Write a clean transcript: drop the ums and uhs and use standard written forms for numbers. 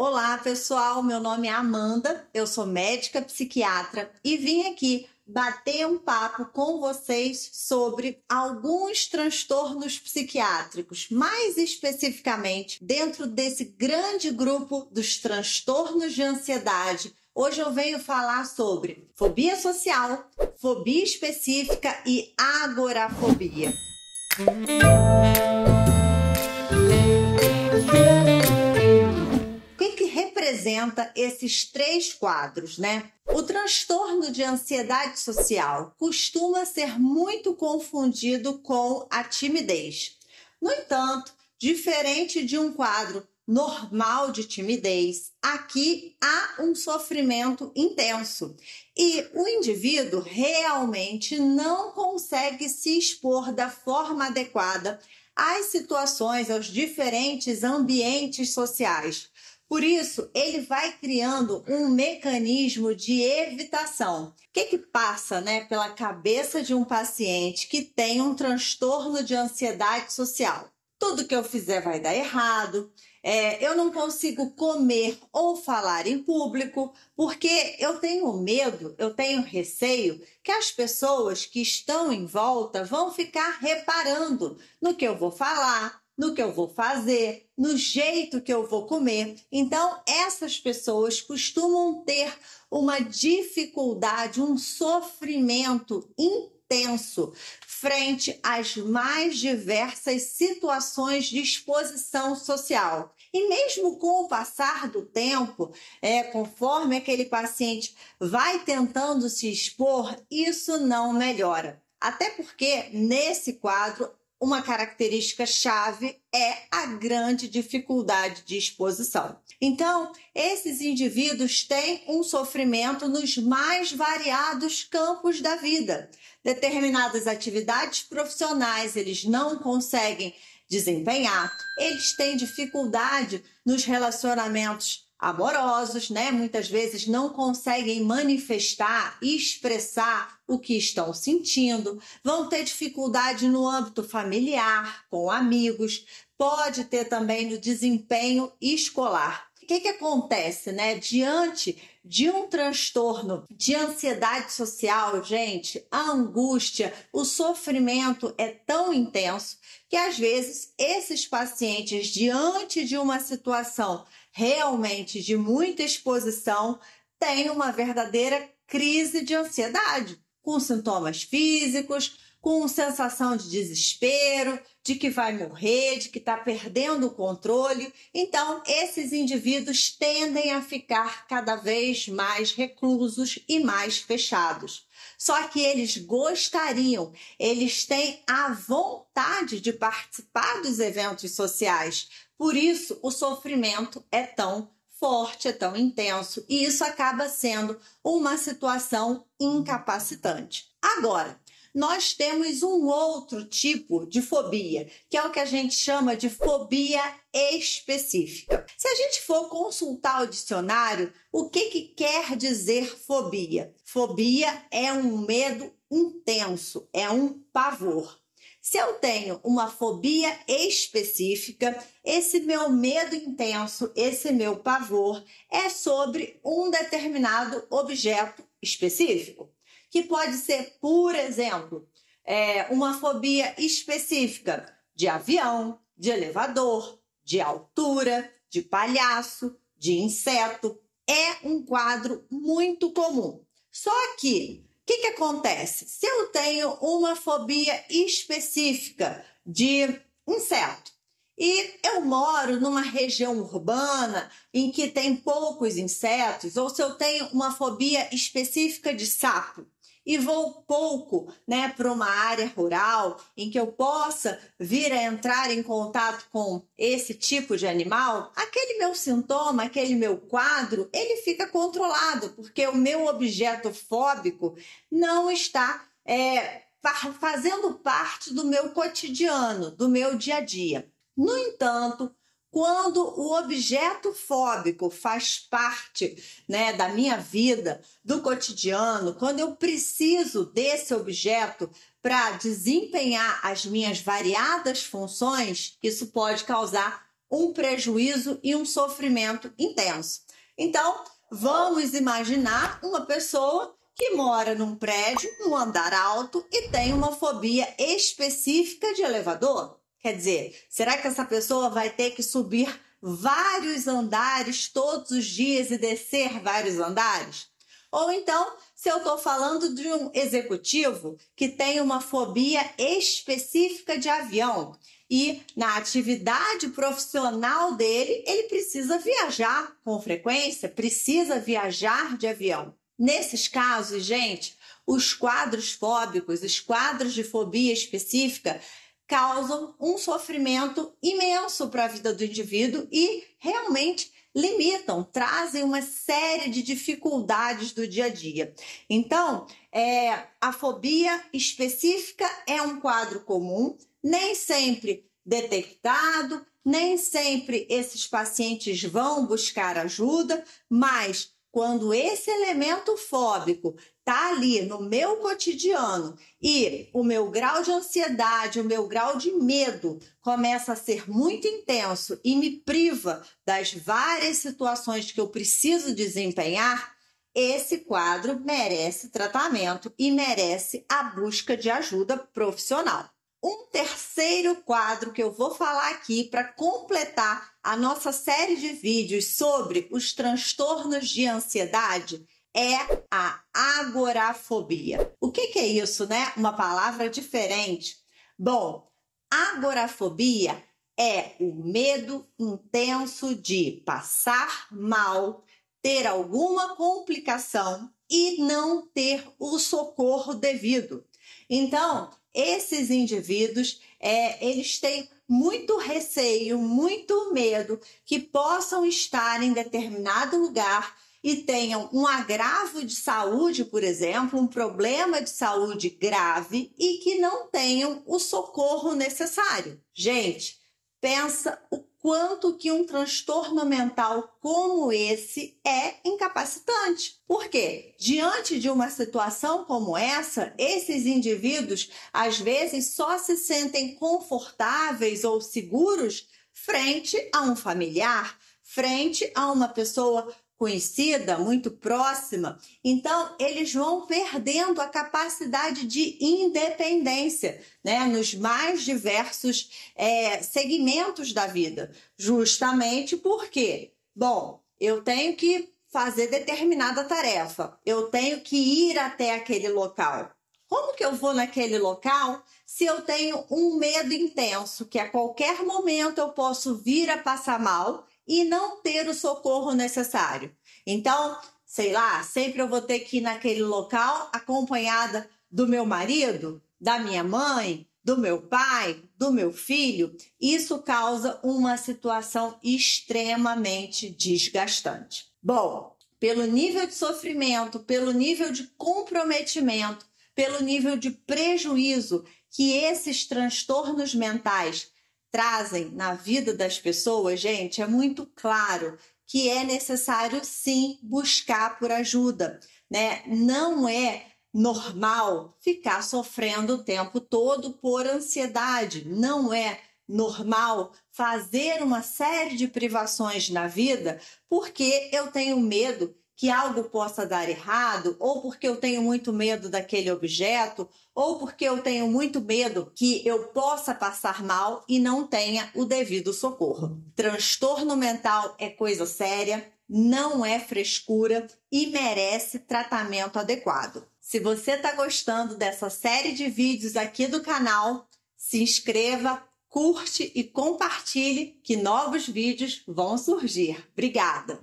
Olá, pessoal. Meu nome é Amanda, eu sou médica psiquiatra e vim aqui bater um papo com vocês sobre alguns transtornos psiquiátricos, mais especificamente dentro desse grande grupo dos transtornos de ansiedade. Hoje eu venho falar sobre fobia social, fobia específica e agorafobia. O que representa esses três quadros, né? O transtorno de ansiedade social costuma ser muito confundido com a timidez. No entanto, diferente de um quadro normal de timidez, aqui há um sofrimento intenso e o indivíduo realmente não consegue se expor da forma adequada às situações, aos diferentes ambientes sociais. Por isso, ele vai criando um mecanismo de evitação. O que passa, pela cabeça de um paciente que tem um transtorno de ansiedade social? Tudo que eu fizer vai dar errado, eu não consigo comer ou falar em público, porque eu tenho medo, eu tenho receio que as pessoas que estão em volta vão ficar reparando no que eu vou falar, no que eu vou fazer, no jeito que eu vou comer. Então, essas pessoas costumam ter uma dificuldade, um sofrimento intenso frente às mais diversas situações de exposição social. E mesmo com o passar do tempo, conforme aquele paciente vai tentando se expor, isso não melhora. Até porque, nesse quadro, uma característica chave é a grande dificuldade de exposição. Então, esses indivíduos têm um sofrimento nos mais variados campos da vida. Determinadas atividades profissionais eles não conseguem desempenhar, eles têm dificuldade nos relacionamentos amorosos, Muitas vezes não conseguem manifestar e expressar o que estão sentindo, vão ter dificuldade no âmbito familiar, com amigos, pode ter também no desempenho escolar. O que acontece, diante de um transtorno de ansiedade social, gente, a angústia, o sofrimento é tão intenso que às vezes esses pacientes, diante de uma situação realmente de muita exposição, têm uma verdadeira crise de ansiedade, com sintomas físicos, com sensação de desespero, de que vai morrer, de que está perdendo o controle. Então, esses indivíduos tendem a ficar cada vez mais reclusos e mais fechados. Só que eles gostariam, eles têm a vontade de participar dos eventos sociais. Por isso, o sofrimento é tão forte, é tão intenso, e isso acaba sendo uma situação incapacitante. Agora, nós temos um outro tipo de fobia, que é o que a gente chama de fobia específica. Se a gente for consultar o dicionário, o que quer dizer fobia? Fobia é um medo intenso, é um pavor. Se eu tenho uma fobia específica, esse meu medo intenso, esse meu pavor é sobre um determinado objeto específico, que pode ser, por exemplo, uma fobia específica de avião, de elevador, de altura, de palhaço, de inseto. É um quadro muito comum. Só que o que acontece? Se eu tenho uma fobia específica de inseto e eu moro numa região urbana em que tem poucos insetos, ou se eu tenho uma fobia específica de sapo e vou pouco para uma área rural em que eu possa vir a entrar em contato com esse tipo de animal, aquele meu sintoma, aquele meu quadro, ele fica controlado, porque o meu objeto fóbico não está fazendo parte do meu cotidiano, do meu dia a dia. No entanto, quando o objeto fóbico faz parte da minha vida, do cotidiano, quando eu preciso desse objeto para desempenhar as minhas variadas funções, isso pode causar um prejuízo e um sofrimento intenso. Então, vamos imaginar uma pessoa que mora num prédio, num andar alto e tem uma fobia específica de elevador. Quer dizer, será que essa pessoa vai ter que subir vários andares todos os dias e descer vários andares? Ou então, se eu estou falando de um executivo que tem uma fobia específica de avião e na atividade profissional dele, ele precisa viajar com frequência, precisa viajar de avião. Nesses casos, gente, os quadros fóbicos, os quadros de fobia específica, causam um sofrimento imenso para a vida do indivíduo e realmente limitam, trazem uma série de dificuldades do dia a dia. Então, a fobia específica é um quadro comum, nem sempre detectado, nem sempre esses pacientes vão buscar ajuda, mas quando esse elemento fóbico está ali no meu cotidiano e o meu grau de ansiedade, o meu grau de medo começa a ser muito intenso e me priva das várias situações que eu preciso desempenhar, esse quadro merece tratamento e merece a busca de ajuda profissional. Um terceiro quadro que eu vou falar aqui para completar a nossa série de vídeos sobre os transtornos de ansiedade é a agorafobia. O que é isso, né? Uma palavra diferente. Bom, agorafobia é o medo intenso de passar mal, ter alguma complicação e não ter o socorro devido. Então, esses indivíduos, eles têm muito receio, muito medo que possam estar em determinado lugar e tenham um agravo de saúde, por exemplo, um problema de saúde grave e que não tenham o socorro necessário. Gente, pensa o quanto que um transtorno mental como esse é incapacitante. Por quê? Diante de uma situação como essa, esses indivíduos às vezes só se sentem confortáveis ou seguros frente a um familiar, frente a uma pessoa conhecida, muito próxima. Então, eles vão perdendo a capacidade de independência, né, nos mais diversos segmentos da vida. Justamente porque, bom, eu tenho que fazer determinada tarefa, eu tenho que ir até aquele local. Como que eu vou naquele local se eu tenho um medo intenso, que a qualquer momento eu posso vir a passar mal e não ter o socorro necessário? Então, sei lá, sempre eu vou ter que ir naquele local acompanhada do meu marido, da minha mãe, do meu pai, do meu filho. Isso causa uma situação extremamente desgastante. Bom, pelo nível de sofrimento, pelo nível de comprometimento, pelo nível de prejuízo que esses transtornos mentais trazem na vida das pessoas, gente, é muito claro que é necessário sim buscar por ajuda, né? Não é normal ficar sofrendo o tempo todo por ansiedade, não é normal fazer uma série de privações na vida porque eu tenho medo que algo possa dar errado, ou porque eu tenho muito medo daquele objeto, ou porque eu tenho muito medo que eu possa passar mal e não tenha o devido socorro. Transtorno mental é coisa séria, não é frescura e merece tratamento adequado. Se você está gostando dessa série de vídeos aqui do canal, se inscreva, curte e compartilhe que novos vídeos vão surgir. Obrigada!